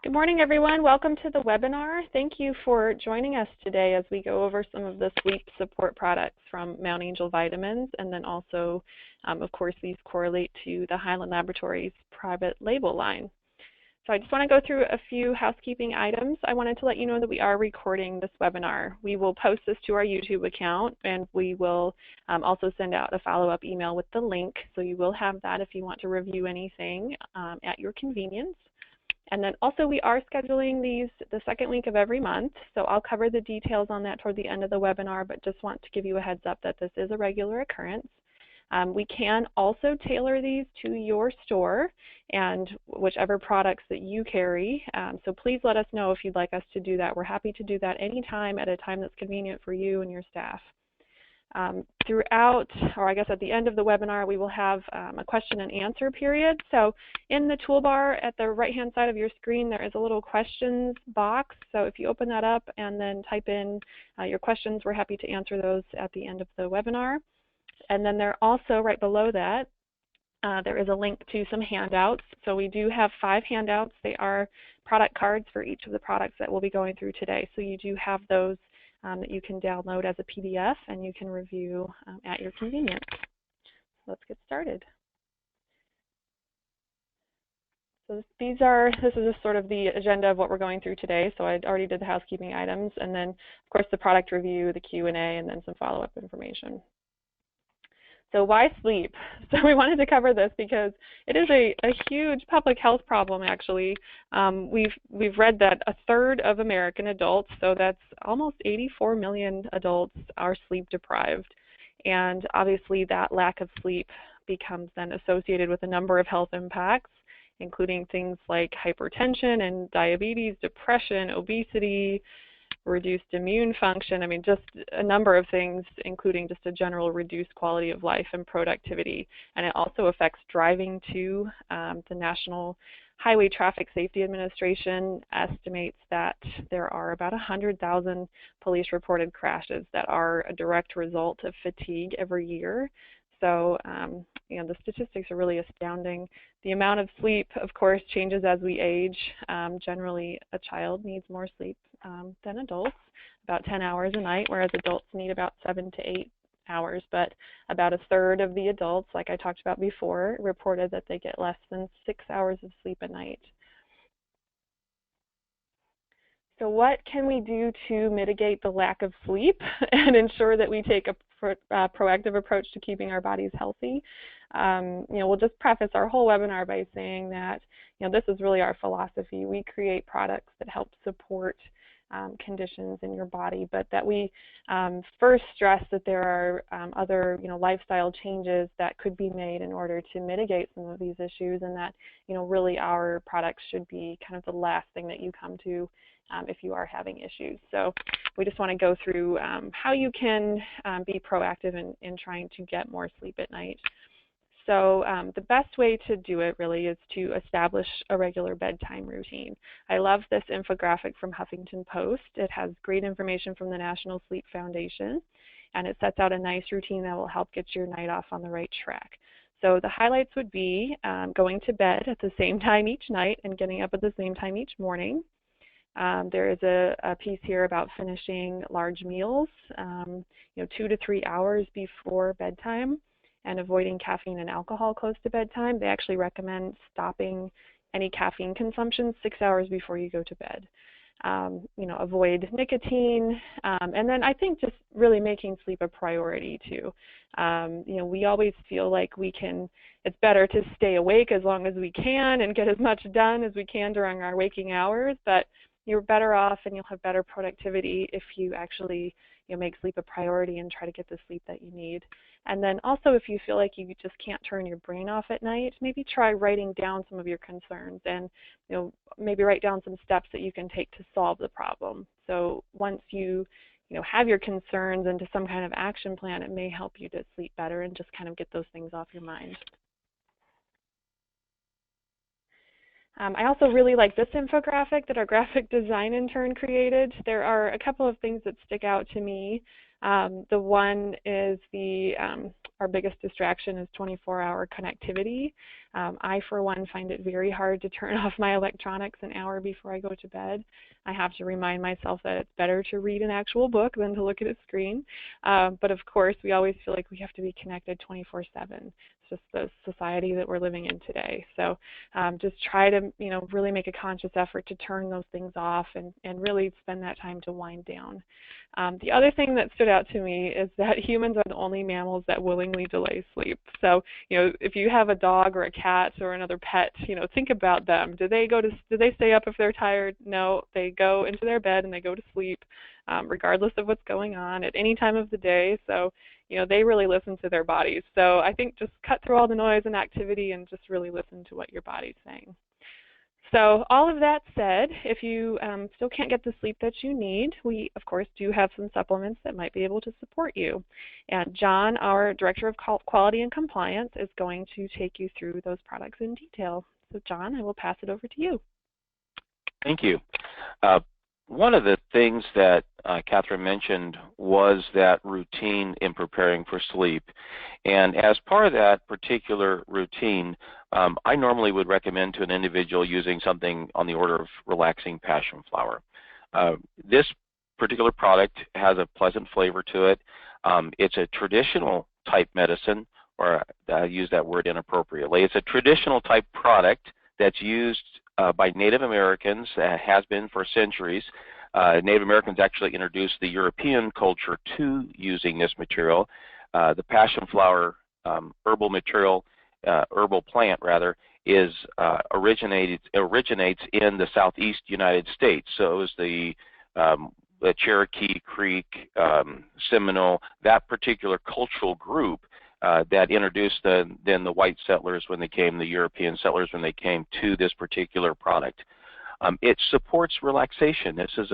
Good morning, everyone. Welcome to the webinar. Thank you for joining us today as we go over some of the sleep support products from Mount Angel Vitamins, and then also, of course, these correlate to the Highland Laboratories private label line. So I just want to go through a few housekeeping items. I wanted to let you know that we are recording this webinar. We will post this to our YouTube account, and we will also send out a follow-up email with the link, so you will have that if you want to review anything at your convenience. And then also we are scheduling these the second week of every month, so I'll cover the details on that toward the end of the webinar, but just want to give you a heads up that this is a regular occurrence. We can also tailor these to your store and whichever products that you carry, so please let us know if you'd like us to do that. We're happy to do that anytime at a time that's convenient for you and your staff. Throughout, or I guess at the end of the webinar, we will have a question and answer period. So in the toolbar at the right-hand side of your screen, there is a little questions box. So if you open that up and then type in your questions, we're happy to answer those at the end of the webinar. And then there also, right below that, there is a link to some handouts. So we do have 5 handouts. They are product cards for each of the products that we'll be going through today. So you do have those that you can download as a PDF and you can review at your convenience. Let's get started. So this is just sort of the agenda of what we're going through today. So I already did the housekeeping items, and then of course the product review, the Q&A, and then some follow-up information. So why sleep? So we wanted to cover this because it is a huge public health problem, actually. We've read that 1/3 of American adults, so that's almost 84 million adults, are sleep deprived. And obviously that lack of sleep becomes then associated with a number of health impacts, including things like hypertension and diabetes, depression, obesity, reduced immune function. I mean, just a number of things, including just a general reduced quality of life and productivity. And it also affects driving too. The National Highway Traffic Safety Administration estimates that there are about 100,000 police-reported crashes that are a direct result of fatigue every year. So, you know, the statistics are really astounding. The amount of sleep, of course, changes as we age. Generally, a child needs more sleep than adults, about 10 hours a night, whereas adults need about 7 to 8 hours. But about 1/3 of the adults, like I talked about before, reported that they get less than 6 hours of sleep a night. So what can we do to mitigate the lack of sleep and ensure that we take a proactive approach to keeping our bodies healthy? You know, we'll just preface our whole webinar by saying that, you know, this is really our philosophy. We create products that help support conditions in your body, but that we first stress that there are other, you know, lifestyle changes that could be made in order to mitigate some of these issues, and that, you know, really our products should be kind of the last thing that you come to if you are having issues. So we just want to go through how you can be proactive in trying to get more sleep at night. So the best way to do it really is to establish a regular bedtime routine. I love this infographic from Huffington Post. It has great information from the National Sleep Foundation, and it sets out a nice routine that will help get your night off on the right track. So the highlights would be going to bed at the same time each night and getting up at the same time each morning. There is a piece here about finishing large meals, you know, 2 to 3 hours before bedtime, and avoiding caffeine and alcohol close to bedtime. They actually recommend stopping any caffeine consumption 6 hours before you go to bed. You know, avoid nicotine, and then I think just really making sleep a priority too. You know, we always feel like it's better to stay awake as long as we can and get as much done as we can during our waking hours, but you're better off and you'll have better productivity if you actually, you know, make sleep a priority and try to get the sleep that you need. And then also, if you feel like you just can't turn your brain off at night, maybe try writing down some of your concerns, and, you know, maybe write down some steps that you can take to solve the problem. So once you have your concerns into some kind of action plan, it may help you to sleep better and just kind of get those things off your mind. I also really like this infographic that our graphic design intern created. There are a couple of things that stick out to me. The one is our biggest distraction is 24-hour connectivity. I, for one, find it very hard to turn off my electronics an hour before I go to bed. I have to remind myself that it's better to read an actual book than to look at a screen. But of course, we always feel like we have to be connected 24/7. It's just the society that we're living in today. So just try to, really make a conscious effort to turn those things off and really spend that time to wind down. The other thing that stood out to me is that humans are the only mammals that willingly delay sleep. So, if you have a dog or a cat or another pet, think about them. Do they stay up if they're tired? No, they go into their bed and they go to sleep, regardless of what's going on at any time of the day. So, they really listen to their bodies. So I think just cut through all the noise and activity and just really listen to what your body's saying. So all of that said, if you still can't get the sleep that you need, we, of course, do have some supplements that might be able to support you. And John, our Director of Quality and Compliance, is going to take you through those products in detail. So John, I will pass it over to you. Thank you. One of the things that Catherine mentioned was that routine in preparing for sleep. And as part of that particular routine, I normally would recommend to an individual using something on the order of relaxing Passionflower. This particular product has a pleasant flavor to it. It's a traditional type medicine, or I use that word inappropriately. It's a traditional type product that's used by Native Americans, has been for centuries. Native Americans actually introduced the European culture to using this material. The Passionflower herbal material, herbal plant rather, originates in the southeast United States. So it was the Cherokee, Creek, Seminole, that particular cultural group that introduced then the white settlers when they came, the European settlers when they came to this particular product. It supports relaxation. This is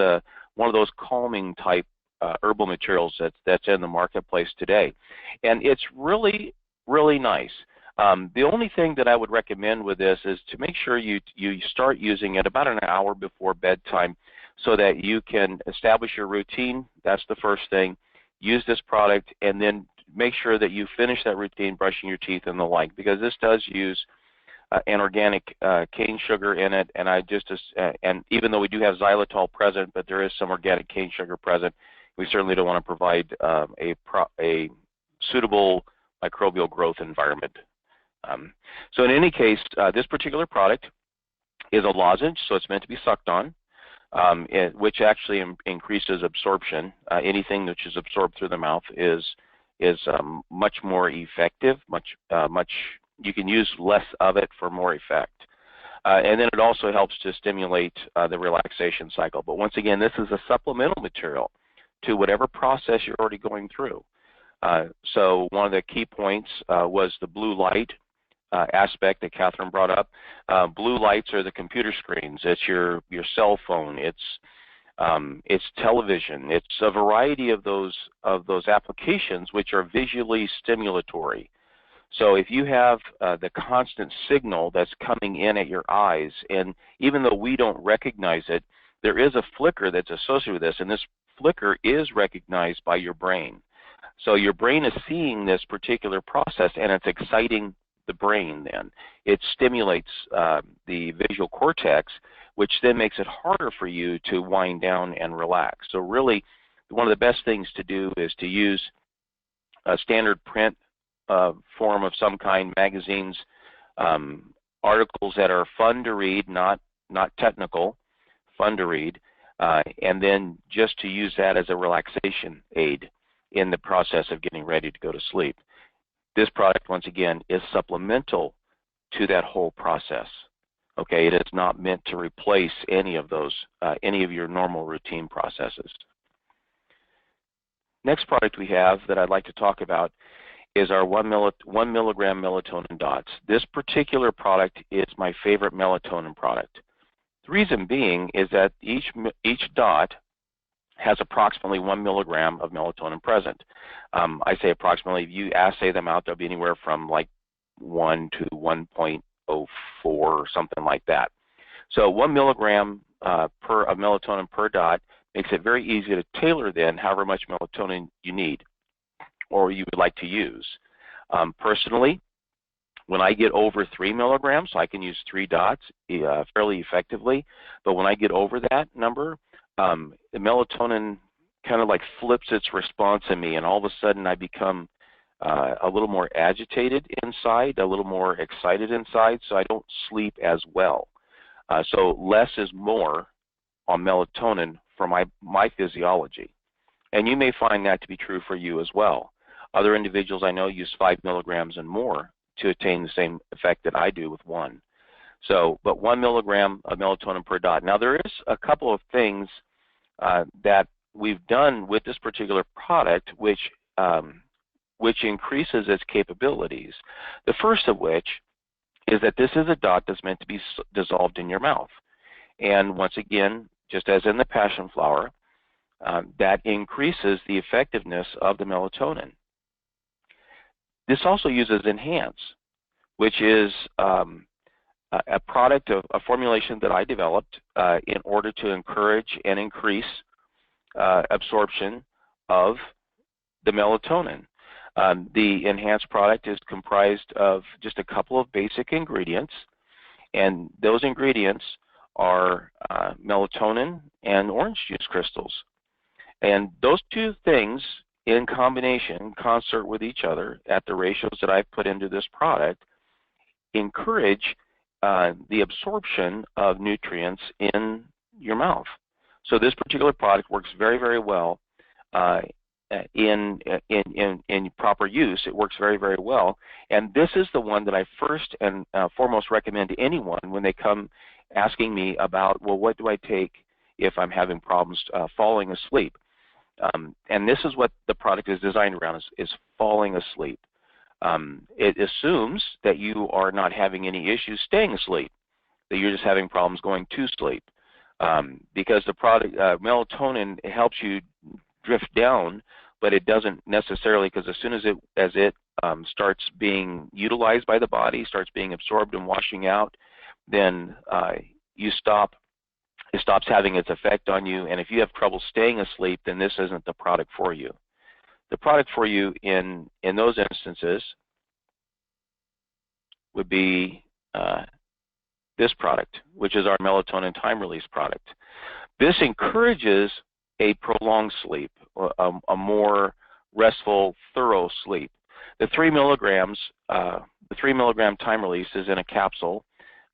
one of those calming type herbal materials that's in the marketplace today. And it's really, really nice. The only thing that I would recommend with this is to make sure you start using it about an hour before bedtime so that you can establish your routine. That's the first thing. Use this product and then make sure that you finish that routine brushing your teeth and the like, because this does use an organic cane sugar in it, and and even though we do have xylitol present, but there is some organic cane sugar present, we certainly don't want to provide a suitable microbial growth environment. So in any case, this particular product is a lozenge, so it's meant to be sucked on, which actually increases absorption. Anything which is absorbed through the mouth is much more effective. You can use less of it for more effect. And then it also helps to stimulate the relaxation cycle. But once again, this is a supplemental material to whatever process you're already going through. So one of the key points was the blue light aspect that Catherine brought up. Blue lights are the computer screens. It's your cell phone. It's television. It's a variety of those applications which are visually stimulatory. So if you have the constant signal that's coming in at your eyes, and even though we don't recognize it, there is a flicker that's associated with this, and this flicker is recognized by your brain. So your brain is seeing this particular process, and it's exciting the brain then. It stimulates the visual cortex, which then makes it harder for you to wind down and relax. So really, one of the best things to do is to use a standard print form of some kind, magazines, articles that are fun to read, not technical, fun to read, and then just to use that as a relaxation aid in the process of getting ready to go to sleep. This product, once again, is supplemental to that whole process. Okay, it is not meant to replace any of those, any of your normal routine processes. Next product we have that I'd like to talk about is our 1 milligram melatonin dots. This particular product is my favorite melatonin product. The reason being is that each dot has approximately 1 milligram of melatonin present. I say approximately. If you assay them out, they'll be anywhere from like 1 to 1.04 or something like that. So 1 milligram of melatonin per dot makes it very easy to tailor then however much melatonin you need or you would like to use. Personally, when I get over 3 milligrams, I can use 3 dots fairly effectively. But when I get over that number, the melatonin kind of like flips its response in me, and all of a sudden I become a little more agitated inside, a little more excited inside, so I don't sleep as well. So less is more on melatonin for my physiology. And you may find that to be true for you as well. Other individuals I know use 5 milligrams and more to attain the same effect that I do with 1. So, but 1 milligram of melatonin per dot. Now there is a couple of things that we've done with this particular product which increases its capabilities. The first of which is that this is a dot that's meant to be dissolved in your mouth. And once again, just as in the Passionflower, that increases the effectiveness of the melatonin. This also uses Enhance, which is a product of a formulation that I developed in order to encourage and increase absorption of the melatonin. The Enhance product is comprised of just a couple of basic ingredients, and those ingredients are melatonin and orange juice crystals. And those two things in combination, concert with each other at the ratios that I've put into this product, encourage the absorption of nutrients in your mouth. So this particular product works very, very well in proper use. It works very, very well. And this is the one that I first and foremost recommend to anyone when they come asking me about, well, what do I take if I'm having problems falling asleep? And this is what the product is designed around, is falling asleep. It assumes that you are not having any issues staying asleep, that you're just having problems going to sleep. Because the product, melatonin, helps you drift down, but it doesn't necessarily, because as soon as it starts being utilized by the body, starts being absorbed and washing out, then it stops having its effect on you. And if you have trouble staying asleep, then this isn't the product for you. The product for you in those instances would be this product, which is our melatonin time release product. This encourages a prolonged sleep, a more restful, thorough sleep. The 3 milligram time release is in a capsule,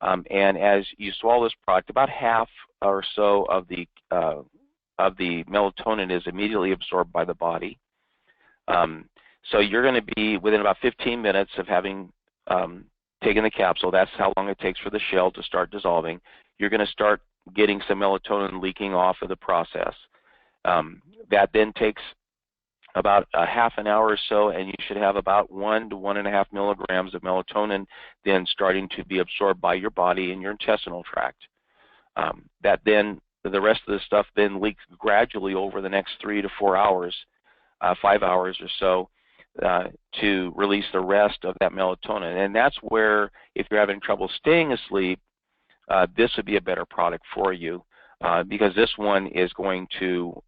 and as you swallow this product, about half or so of the melatonin is immediately absorbed by the body. So you're going to be within about 15 minutes of having taken the capsule. That's how long it takes for the shell to start dissolving. You're going to start getting some melatonin leaking off of the process. That then takes about a half an hour or so, and you should have about 1 to 1.5 milligrams of melatonin then starting to be absorbed by your body in your intestinal tract. That then, the rest of the stuff then leaks gradually over the next 3 to 4 hours, 5 hours or so, to release the rest of that melatonin. And that's where, if you're having trouble staying asleep, this would be a better product for you, because this one is going to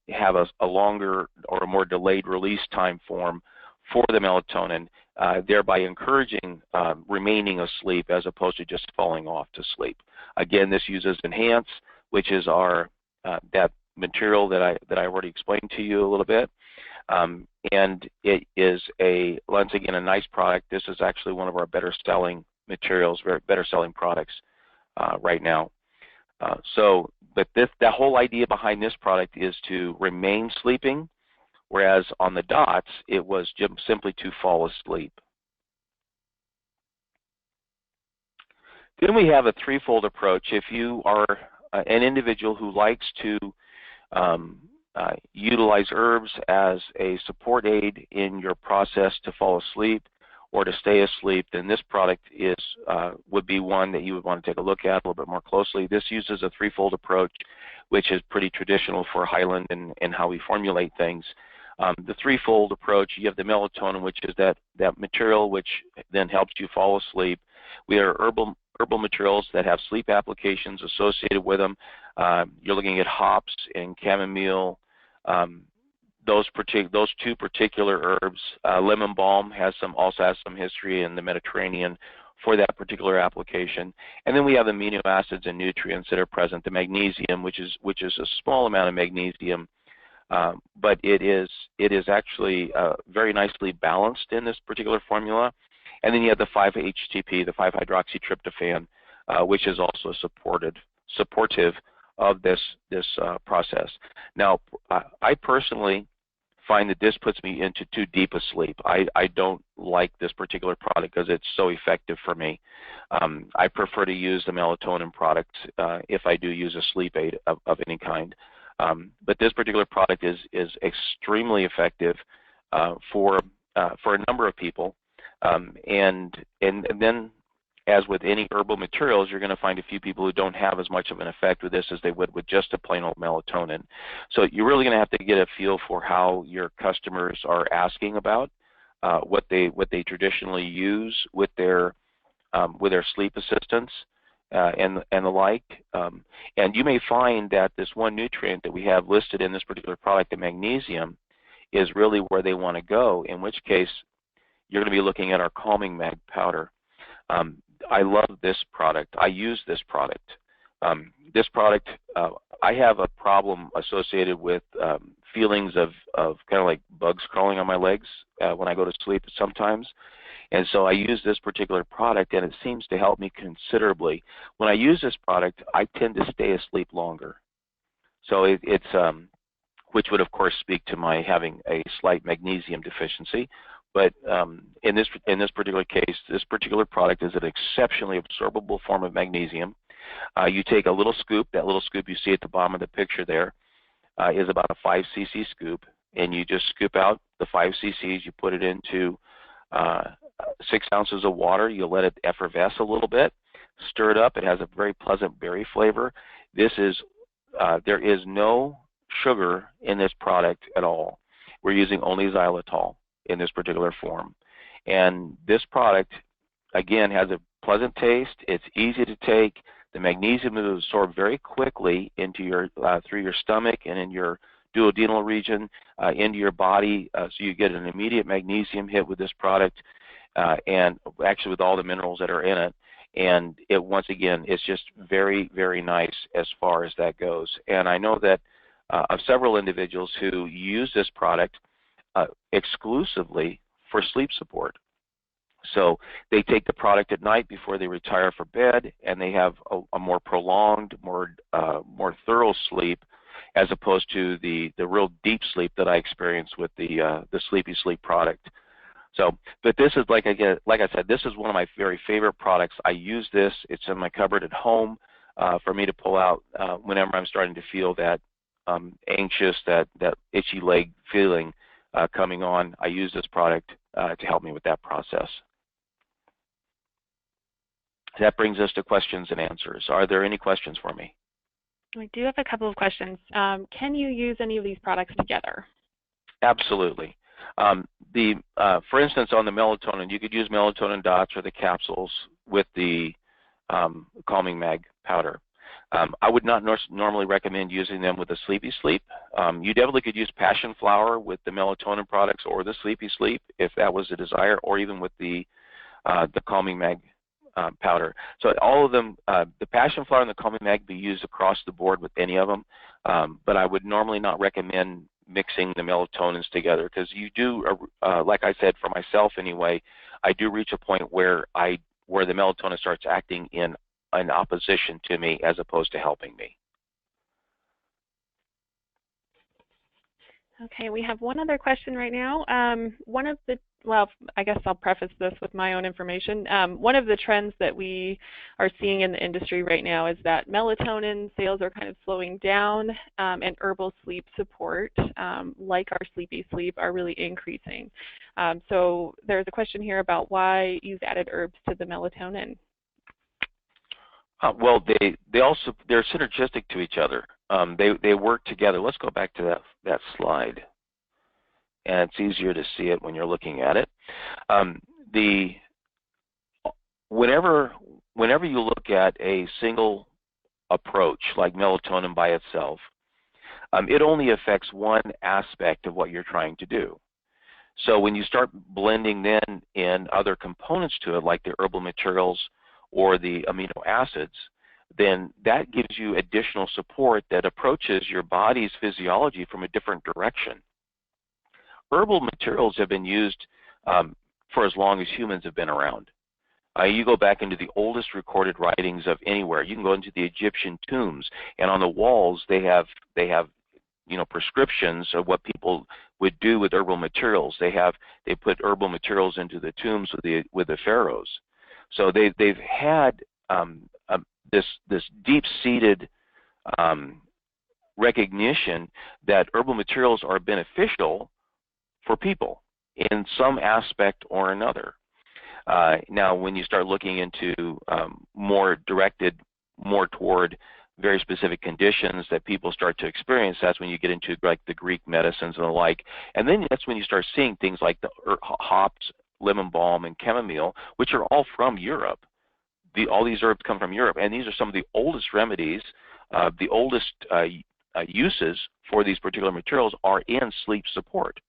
have a longer or a more delayed release time form for the melatonin, thereby encouraging remaining asleep as opposed to just falling off to sleep. Again, this uses Enhance, which is our that material that I already explained to you a little bit. And it is once again a nice product. This is actually one of our better selling materials, better selling products right now. But the whole idea behind this product is to remain sleeping, whereas on the dots it was just simply to fall asleep. Then we have a threefold approach. If you are an individual who likes to utilize herbs as a support aid in your process to fall asleep or to stay asleep, then this product would be one that you would want to take a look at a little bit more closely. This uses a threefold approach, which is pretty traditional for Highland and how we formulate things. The threefold approach, you have the melatonin, which is that material which then helps you fall asleep. We are herbal materials that have sleep applications associated with them. You're looking at hops and chamomile. Those two particular herbs. Lemon balm also has some history in the Mediterranean for that particular application. And then we have amino acids and nutrients that are present. The magnesium, which is a small amount of magnesium, but it is actually very nicely balanced in this particular formula. And then you have the 5-HTP, the 5-hydroxytryptophan, which is also supportive of this process. Now, I personally find that this puts me into too deep a sleep. I don't like this particular product because it's so effective for me. I prefer to use the melatonin product if I do use a sleep aid of any kind. But this particular product is extremely effective for a number of people. And then, as with any herbal materials, you're going to find a few people who don't have as much of an effect with this as they would with just a plain old melatonin. So you're really going to have to get a feel for how your customers are asking about what they traditionally use with their sleep assistants and the like. And you may find that this one nutrient that we have listed in this particular product, the magnesium, is really where they want to go, in which case you're going to be looking at our Calming Mag powder. I love this product. I use this product. This product, I have a problem associated with feelings of kind of like bugs crawling on my legs when I go to sleep sometimes. And so I use this particular product, and it seems to help me considerably. When I use this product, I tend to stay asleep longer. So it's which would, of course, speak to my having a slight magnesium deficiency. But in this particular case, this particular product is an exceptionally absorbable form of magnesium. You take a little scoop. That little scoop you see at the bottom of the picture there is about a 5 cc scoop, and you just scoop out the 5 cc's. You put it into 6 ounces of water. You let it effervesce a little bit. Stir it up. It has a very pleasant berry flavor. There is no sugar in this product at all. We're using only xylitol in this particular form. And this product, again, has a pleasant taste. It's easy to take. The magnesium is absorbed very quickly into your through your stomach and in your duodenal region into your body, so you get an immediate magnesium hit with this product, and actually with all the minerals that are in it. And it, once again, it's just very, very nice as far as that goes. And I know that of several individuals who use this product exclusively for sleep support. So they take the product at night before they retire for bed, and they have a more prolonged, more thorough sleep, as opposed to the real deep sleep that I experience with the Sleepy Sleep product. So, but this is like I said, this is one of my very favorite products. I use this. It's in my cupboard at home for me to pull out whenever I'm starting to feel that anxious, that itchy leg feeling coming on. I use this product to help me with that process. That brings us to questions and answers. Are there any questions for me? We do have a couple of questions. Can you use any of these products together? Absolutely. For instance, on the melatonin, you could use melatonin dots or the capsules with the Calming Mag powder. I would not normally recommend using them with the Sleepy Sleep. You definitely could use Passionflower with the melatonin products or the Sleepy Sleep if that was a desire, or even with the Calming Mag powder. So all of them, the Passionflower and the Calming Mag, be used across the board with any of them. But I would normally not recommend mixing the melatonins together, because you do, like I said, for myself anyway, I do reach a point where the melatonin starts acting in opposition to me as opposed to helping me. Okay, we have one other question right now. Well, I guess I'll preface this with my own information. One of the trends that we are seeing in the industry right now is that melatonin sales are kind of slowing down, and herbal sleep support, like our Sleepy Sleep, are really increasing. So there's a question here about why you've added herbs to the melatonin. Well, they're synergistic to each other. They work together. Let's go back to that slide. And it's easier to see it when you're looking at it. whenever whenever you look at a single approach like melatonin by itself, it only affects one aspect of what you're trying to do. So when you start blending then in other components to it, like the herbal materials or the amino acids, then that gives you additional support that approaches your body's physiology from a different direction. Herbal materials have been used for as long as humans have been around. You go back into the oldest recorded writings of anywhere. You can go into the Egyptian tombs, and on the walls they have prescriptions of what people would do with herbal materials. They put herbal materials into the tombs with the pharaohs. So they've had this deep-seated recognition that herbal materials are beneficial for people in some aspect or another. Now, when you start looking into more toward very specific conditions that people start to experience, that's when you get into like the Greek medicines and the like. And then that's when you start seeing things like the hops, lemon balm, and chamomile, which are all from Europe. All these herbs come from Europe, and these are some of the oldest remedies, the oldest uses for these particular materials are in sleep support.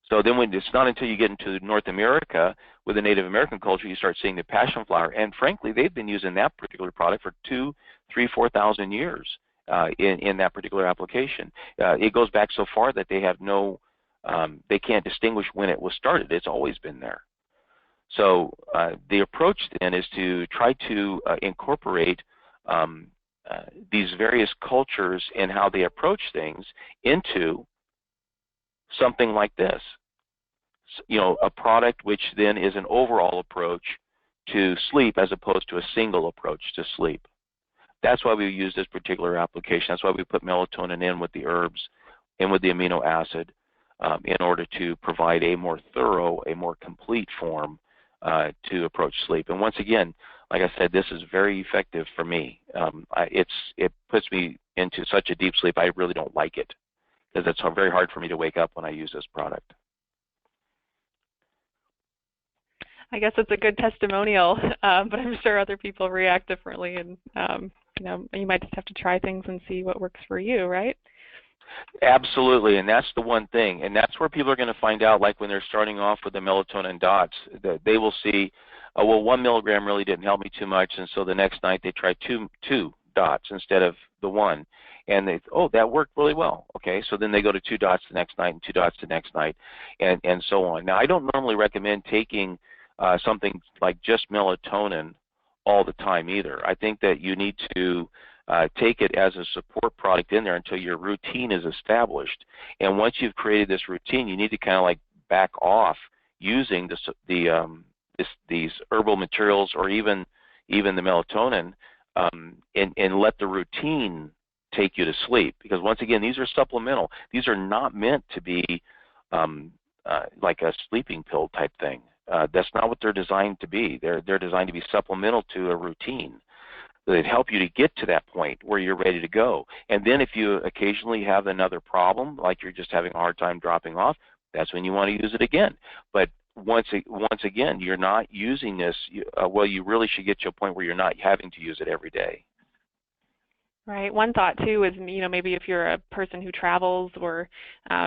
So then it's not until you get into North America with the Native American culture you start seeing the passionflower, and frankly they've been using that particular product for 2,000, 3,000, 4,000 years in that particular application. It goes back so far that they have they can't distinguish when it was started. It's always been there. So the approach then is to try to incorporate these various cultures and how they approach things into something like this. A product which then is an overall approach to sleep as opposed to a single approach to sleep. That's why we use this particular application. That's why we put melatonin in with the herbs and with the amino acid in order to provide a more thorough, a more complete form to approach sleep. And once again, like I said, this is very effective for me. It puts me into such a deep sleep, I really don't like it, because it's very hard for me to wake up when I use this product. I guess it's a good testimonial, but I'm sure other people react differently, and you might just have to try things and see what works for you, right? Absolutely, and that's the one thing, and that's where people are going to find out, like when they're starting off with the melatonin dots, that they will see, well, 1 milligram really didn't help me too much, and so the next night they try two dots instead of the 1. And that worked really well. Okay, so then they go to 2 dots the next night and 2 dots the next night, and so on. Now, I don't normally recommend taking something like just melatonin all the time either. I think that you need to take it as a support product in there until your routine is established. And once you've created this routine, you need to kind of like back off using these herbal materials or even the melatonin and let the routine take you to sleep, because once again, these are supplemental. These are not meant to be like a sleeping pill type thing. That's not what they're designed to be. They're designed to be supplemental to a routine. They help you to get to that point where you're ready to go. And then if you occasionally have another problem, like you're just having a hard time dropping off, that's when you want to use it again. But once again, you're not using this. Well, you really should get to a point where you're not having to use it every day. Right. One thought too is, maybe if you're a person who travels or,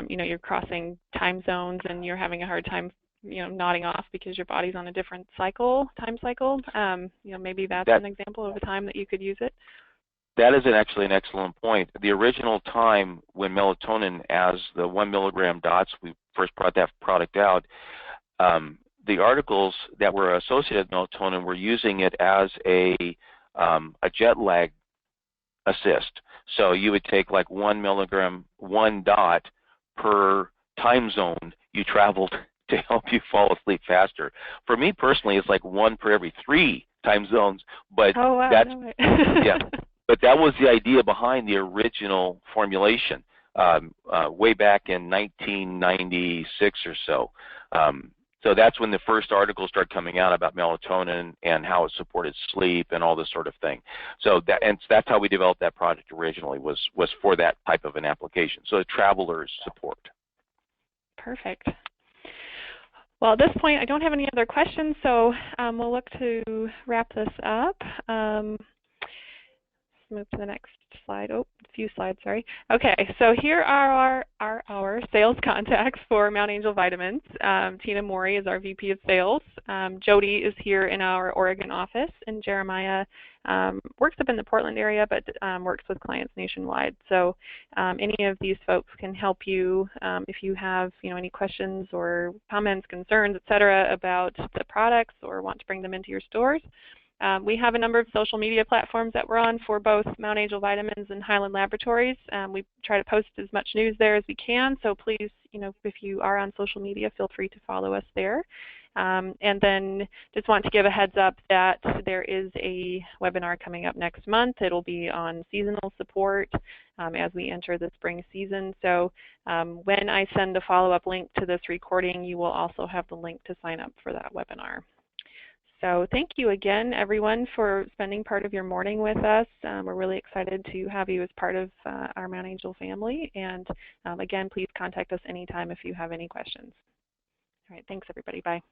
you're crossing time zones and you're having a hard time, nodding off because your body's on a different time cycle. Maybe that's an example of a time that you could use it. That is actually an excellent point. The original time when melatonin, as the 1 milligram dots, we first brought that product out, the articles that were associated with melatonin were using it as a jet lag assist. So you would take like 1 milligram, 1 dot per time zone you traveled to help you fall asleep faster. For me personally, it's like 1 per every 3 time zones, but oh, wow, that's no yeah. But that was the idea behind the original formulation way back in 1996 or so. So that's when the first articles started coming out about melatonin and how it supported sleep and all this sort of thing. So that's how we developed that product originally, was for that type of an application. So travelers support. Perfect. Well, at this point, I don't have any other questions, so we'll look to wrap this up. Let's move to the next slide. Oh, a few slides, sorry. Okay, so here are our sales contacts for Mount Angel Vitamins. Tina Mori is our VP of Sales. Jody is here in our Oregon office, and Jeremiah works up in the Portland area, but works with clients nationwide. So any of these folks can help you if you have any questions or comments, concerns, etc. about the products or want to bring them into your stores. We have a number of social media platforms that we're on for both Mount Angel Vitamins and Highland Laboratories. We try to post as much news there as we can, so please, if you are on social media, feel free to follow us there. And then just want to give a heads up that there is a webinar coming up next month. It'll be on seasonal support as we enter the spring season. So when I send the follow-up link to this recording, you will also have the link to sign up for that webinar. So thank you again, everyone, for spending part of your morning with us. We're really excited to have you as part of our Mount Angel family. And again, please contact us anytime if you have any questions. All right, thanks, everybody. Bye.